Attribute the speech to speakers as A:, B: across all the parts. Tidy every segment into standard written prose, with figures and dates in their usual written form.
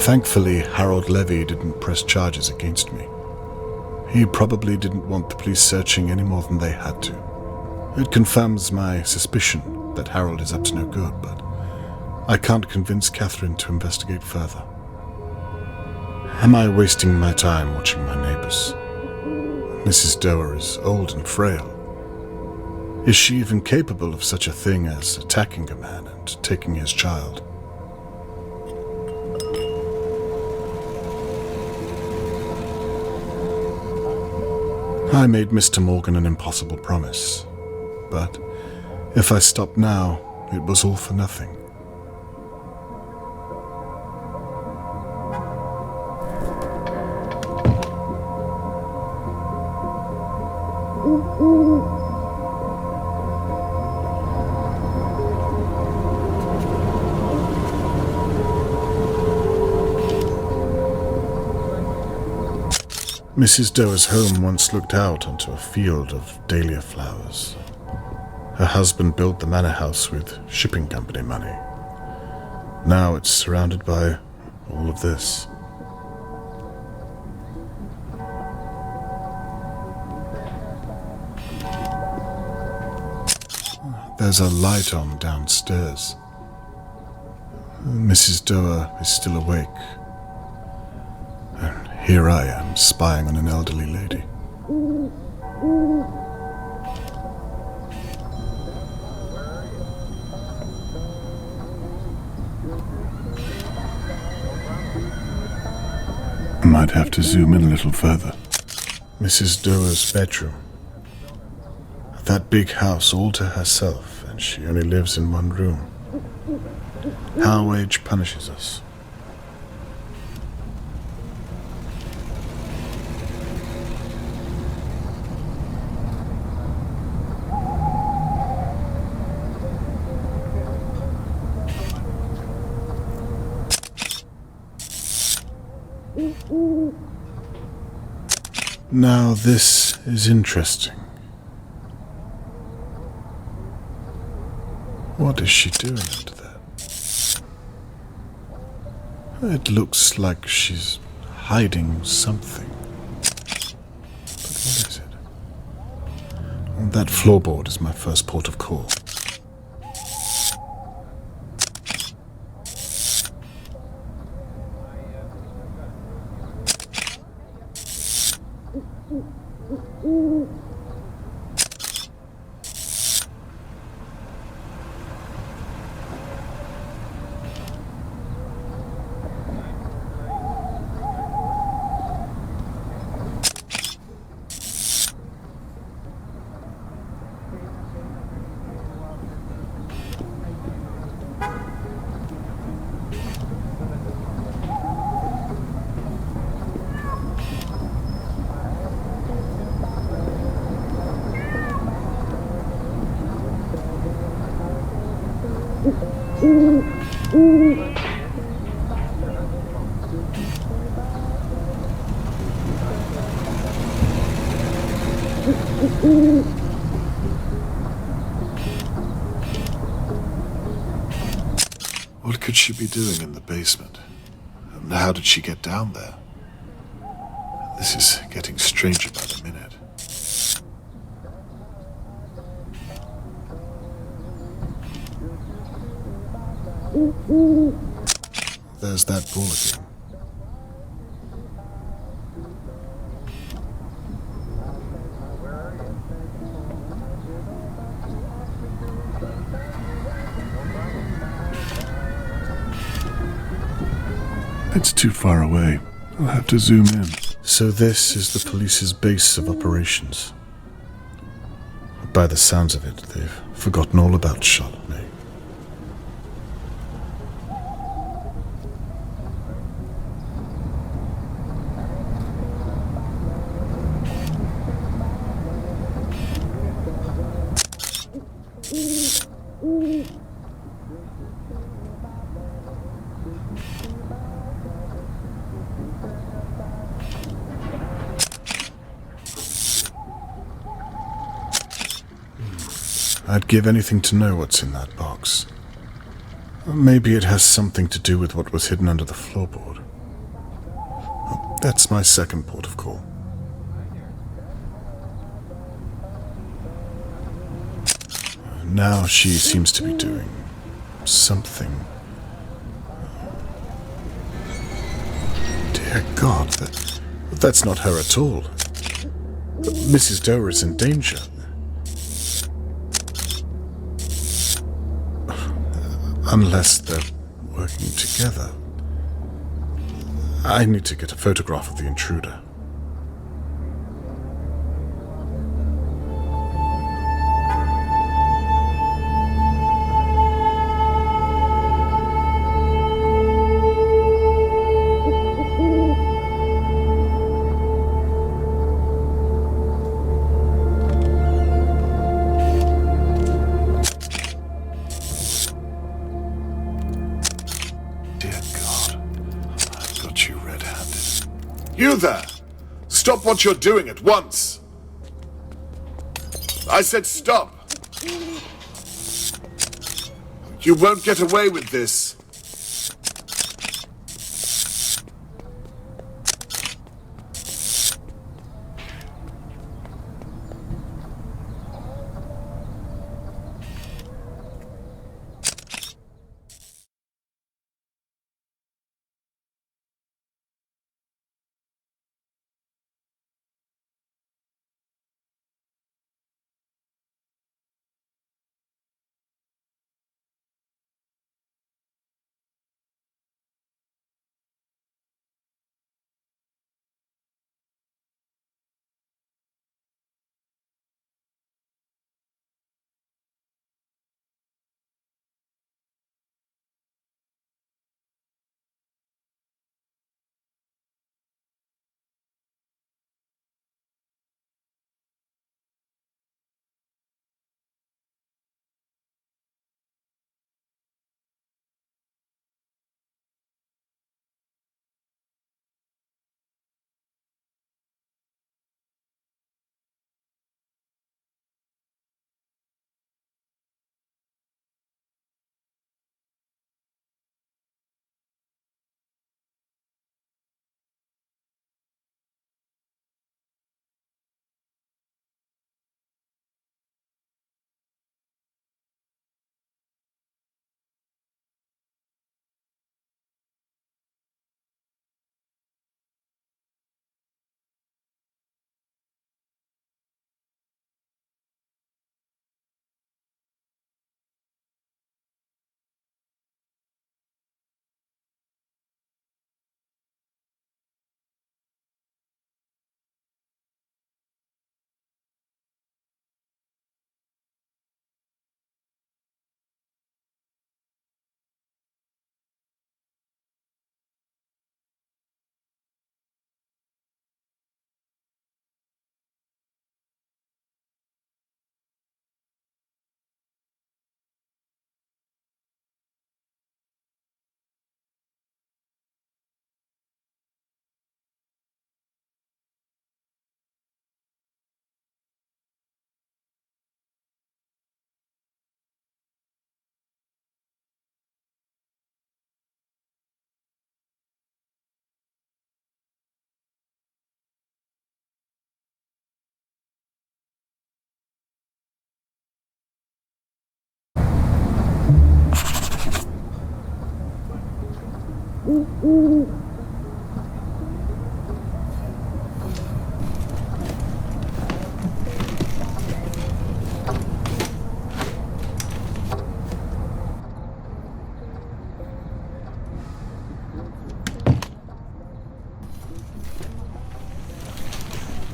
A: Thankfully, Harold Levy didn't press charges against me. He probably didn't want the police searching any more than they had to. It confirms my suspicion that Harold is up to no good, but I can't convince Catherine to investigate further. Am I wasting my time watching my neighbors? Mrs.Doerr is old and frail. Is she even capable of such a thing as attacking a man and taking his child? I made Mr. Morgan an impossible promise, but if I stopped now, it was all for nothing. Mrs. Doerr's home once looked out onto a field of dahlia flowers. Her husband built the manor house with shipping company money. Now it's surrounded by all of this. There's a light on downstairs. Mrs. Doerr is still awake. And here I am, spying on an elderly lady. I might have to zoom in a little further. Mrs. Doerr's bedroom. That big house all to herself, and she only lives in one room. How age punishes us. Now this is interesting. What is she doing under there? It looks like she's hiding something. But what is it? That floorboard is my first port of call. What could she be doing in the basement? And how did she get down there? This is getting stranger by the minute. There's that ball again. It's too far away. I'll have to zoom in. So this is the police's base of operations. By the sounds of it, they've forgotten all about Charlotte May. I'd give anything to know what's in that box. Maybe it has something to do with what was hidden under the floorboard. That's my second port of call. Now she seems to be doing something. Dear God, that's not her at all. Mrs. Doerr is in danger. Unless they're working together. I need to get a photograph of the intruder.
B: You there! Stop what you're doing at once! I said stop! You won't get away with this.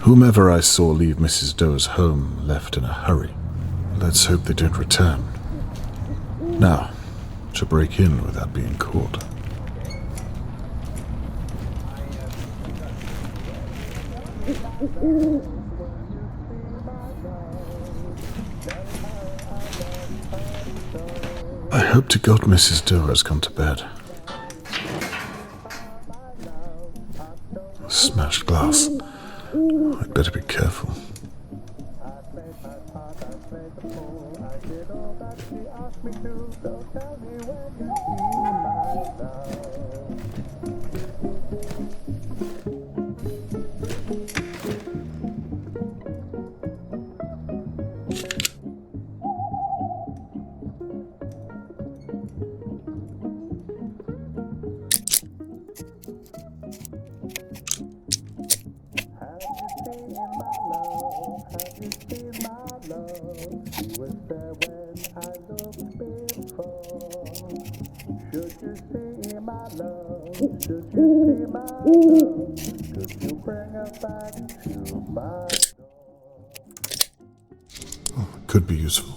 A: Whomever I saw leave Mrs. Doerr's home left in a hurry. Let's hope they don't return. Now, to break in without being caught. I hope to God Mrs. Doerr has gone to bed. Smashed glass. I'd better be careful.
C: see my love? Should you see my love? Could you bring her back to my door?
A: Oh, it could be useful.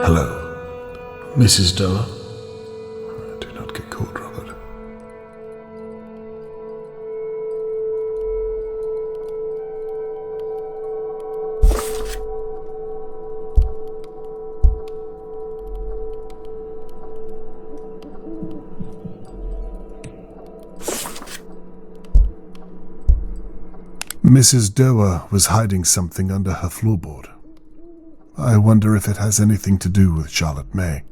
A: Hello, Mrs.Doerr. Do not get caught, Robert. Mrs. Doerr was hiding something under her floorboard. I wonder if it has anything to do with Charlotte May.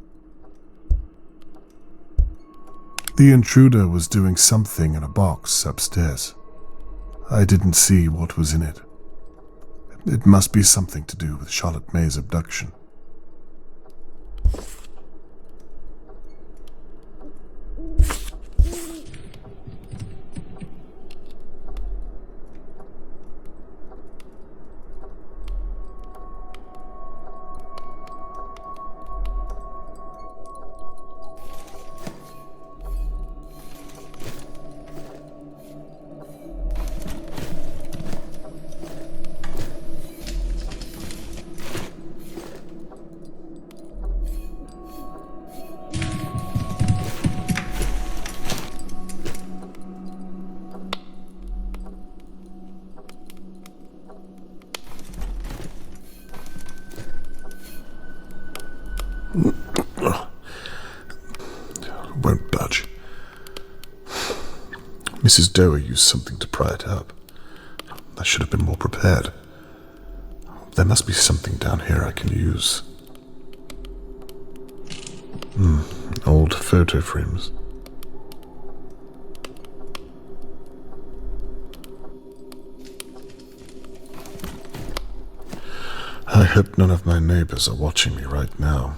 A: The intruder was doing something in a box upstairs. I didn't see what was in it. It must be something to do with Charlotte May's abduction. Won't budge. Mrs. Doerr used something to pry it up. I should have been more prepared. There must be something down here I can use. Old photo frames. I hope none of my neighbors are watching me right now.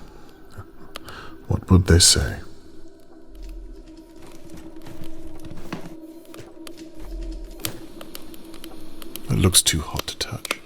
A: What would they say? It looks too hot to touch.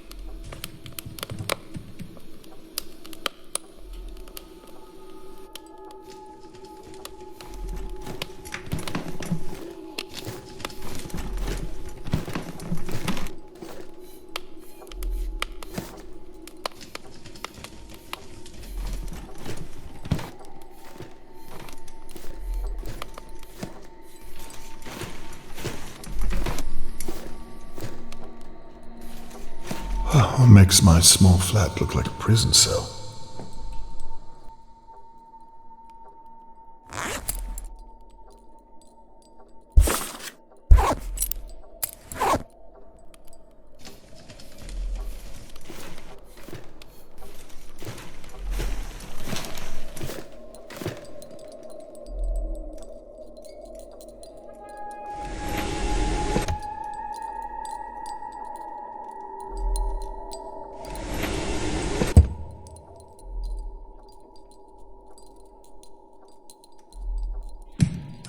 A: Oh, makes my small flat look like a prison cell.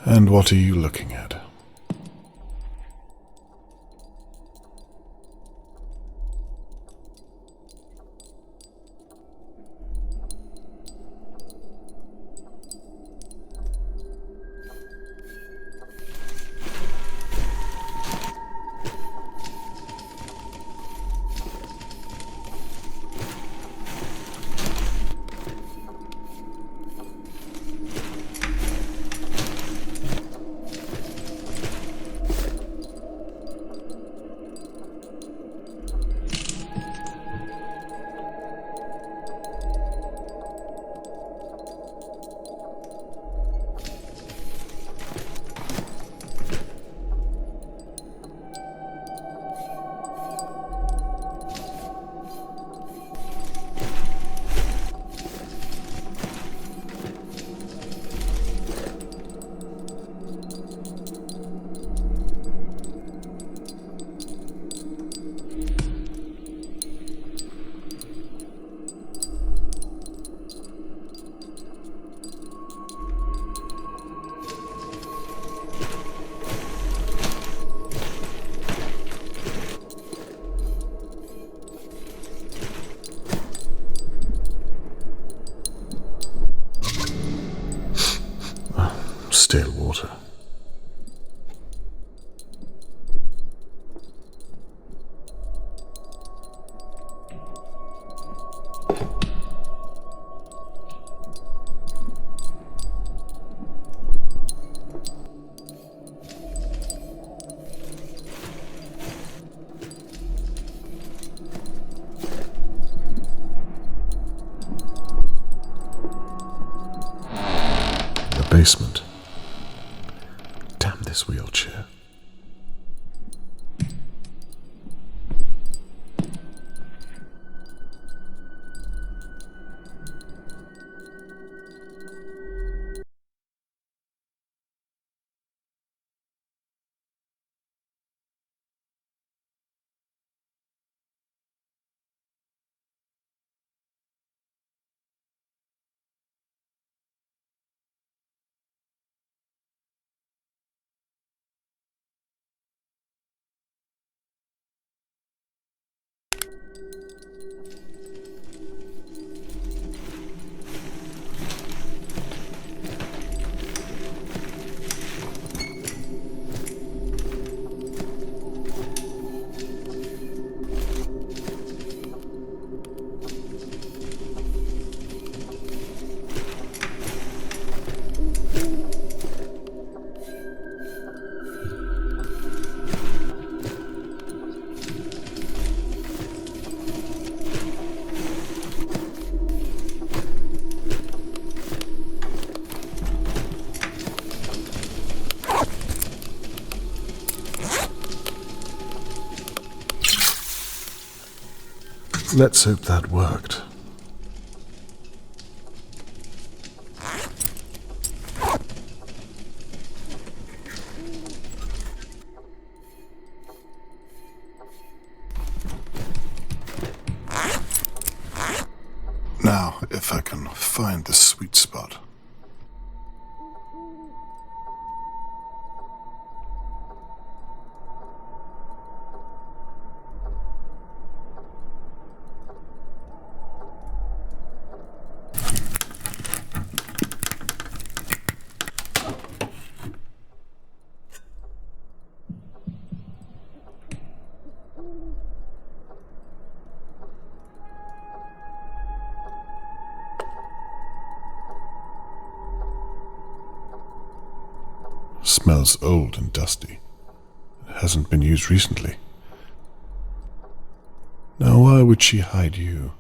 A: And what are you looking at? stale water. Basement. Damn this wheelchair. Let's hope that worked.
B: Now, if I can find the sweet spot.
A: Smells old and dusty. It hasn't been used recently. Now why would she hide you?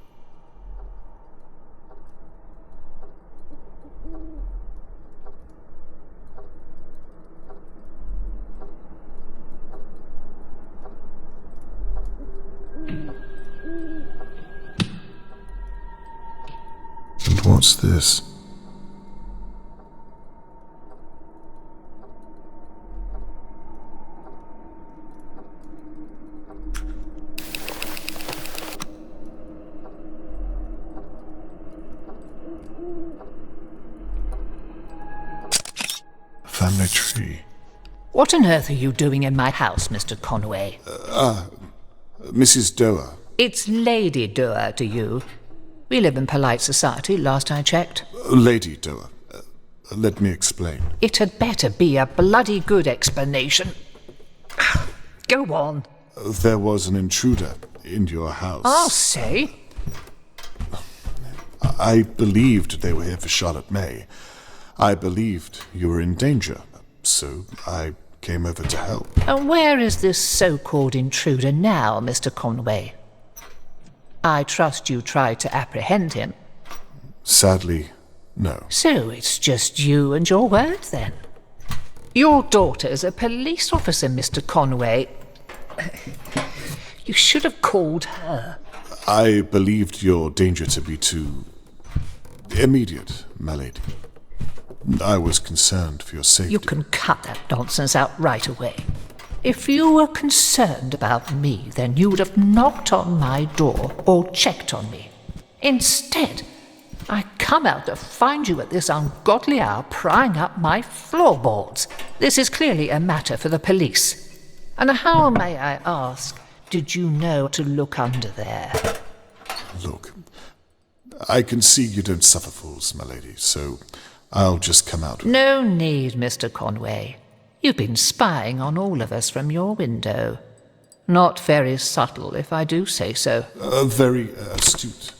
A: And what's this? Family tree.
D: What on earth are you doing in my house, Mr. Conway?
B: Mrs.Doerr.
D: It's Lady Doerr to you. We live in polite society, last I checked.
B: Lady Doerr. Let me explain.
D: It had better be a bloody good explanation. Go on.
B: There was an intruder in your house.
D: I'll say.
B: I believed they were here for Charlotte May. I believed you were in danger, so I came over to help.
D: And where is this so-called intruder now, Mr. Conway? I trust you tried to apprehend him.
B: Sadly, no.
D: So it's just you and your word, then? Your daughter's a police officer, Mr. Conway. You should have called her.
B: I believed your danger to be too immediate, my lady. I was concerned for your safety.
D: You can cut that nonsense out right away. If you were concerned about me, then you would have knocked on my door or checked on me. Instead, I come out to find you at this ungodly hour prying up my floorboards. This is clearly a matter for the police. And how, may I ask, did you know to look under there?
B: Look, I can see you don't suffer fools, my lady, so I'll just come out.
D: No need, Mr. Conway. You've been spying on all of us from your window. Not very subtle, if I do say so.
B: Very astute.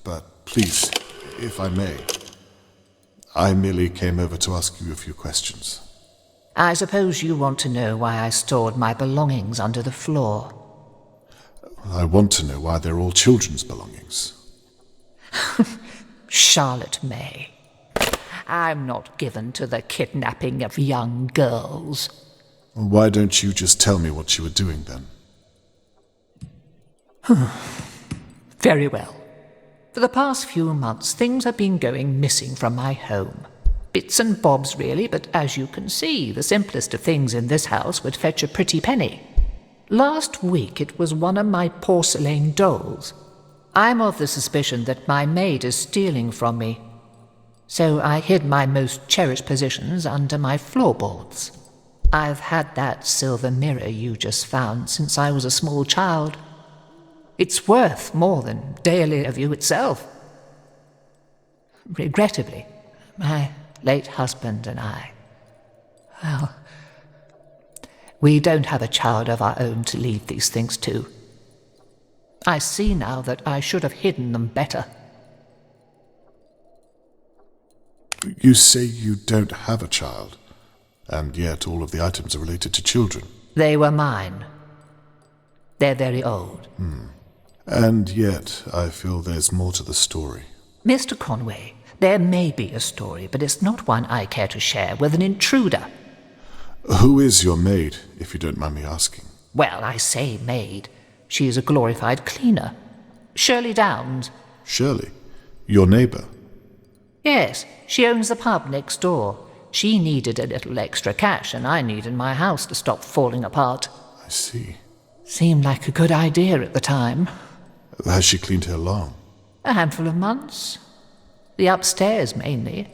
B: But please, if I may, I merely came over to ask you a few questions.
D: I suppose you want to know why I stored my belongings under the floor.
B: I want to know why they're all children's belongings.
D: Charlotte May. I'm not given to the kidnapping of young girls.
B: Why don't you just tell me what you were doing then?
D: Very well. For the past few months, things have been going missing from my home. Bits and bobs, really, but as you can see, the simplest of things in this house would fetch a pretty penny. Last week, it was one of my porcelain dolls. I'm of the suspicion that my maid is stealing from me. So I hid my most cherished possessions under my floorboards. I've had that silver mirror you just found since I was a small child. It's worth more than Dahlia View itself. Regrettably, my late husband and I, well, we don't have a child of our own to leave these things to. I see now that I should have hidden them better.
B: You say you don't have a child, and yet all of the items are related to children.
D: They were mine. They're very old.
B: And yet, I feel there's more to the story.
D: Mr. Conway, there may be a story, but it's not one I care to share with an intruder.
B: Who is your maid, if you don't mind me asking?
D: Well, I say maid. She is a glorified cleaner. Shirley Downs.
B: Shirley? Your neighbour?
D: Yes, she owns the pub next door. She needed a little extra cash, and I needed my house to stop falling apart.
B: I see.
D: Seemed like a good idea at the time.
B: Has she cleaned here long?
D: A handful of months. The upstairs, mainly.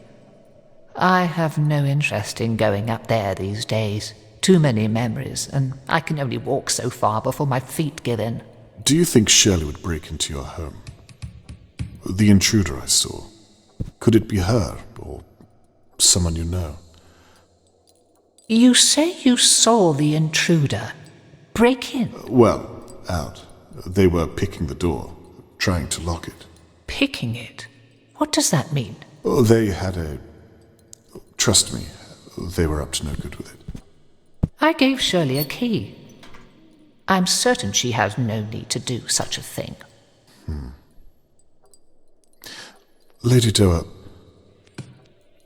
D: I have no interest in going up there these days. Too many memories, and I can only walk so far before my feet give in.
B: Do you think Shirley would break into your home? The intruder I saw. Could it be her, or someone you know?
D: You say you saw the intruder break in?
B: Well, out. They were picking the door, trying to lock it.
D: Picking it? What does that mean?
B: Oh, they had a... Trust me, they were up to no good with it.
D: I gave Shirley a key. I'm certain she has no need to do such a thing.
B: Lady Doerr,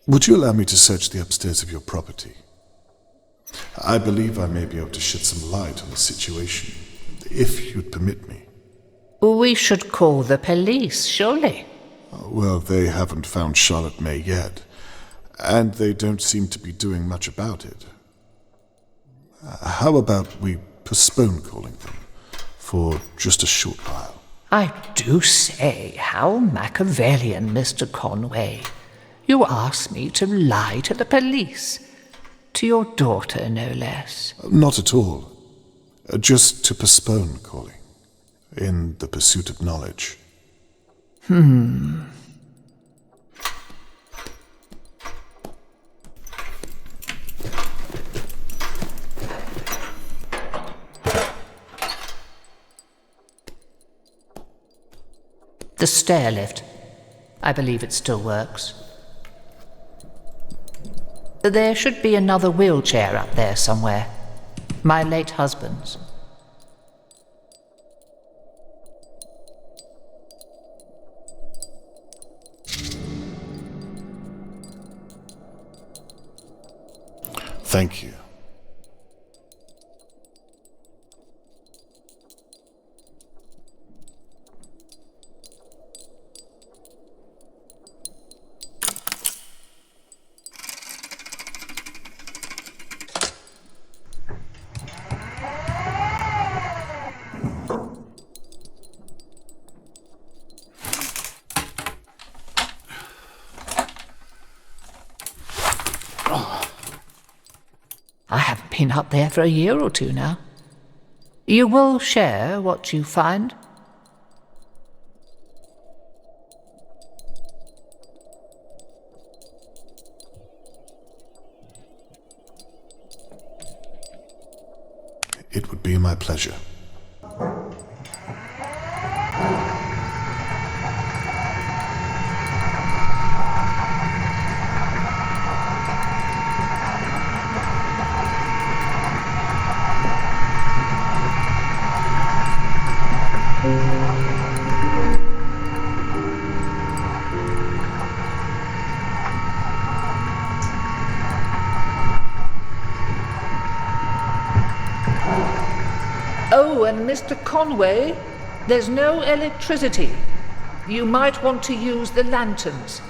B: would you allow me to search the upstairs of your property? I believe I may be able to shed some light on the situation, if you'd permit me.
D: We should call the police, surely.
B: Well, they haven't found Charlotte May yet, and they don't seem to be doing much about it. How about we postpone calling them for just a short while?
D: I do say, how Machiavellian, Mr. Conway. You ask me to lie to the police. To your daughter, no less.
B: Not at all. Just to postpone calling, in the pursuit of knowledge.
D: The stair lift. I believe it still works. There should be another wheelchair up there somewhere. My late husband's.
B: Thank you.
D: I haven't been up there for a year or two now. You will share what you find?
B: It would be my pleasure.
D: Oh, and Mr. Conway, there's no electricity. You might want to use the lanterns.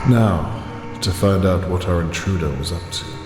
A: Now, to find out what our intruder was up to.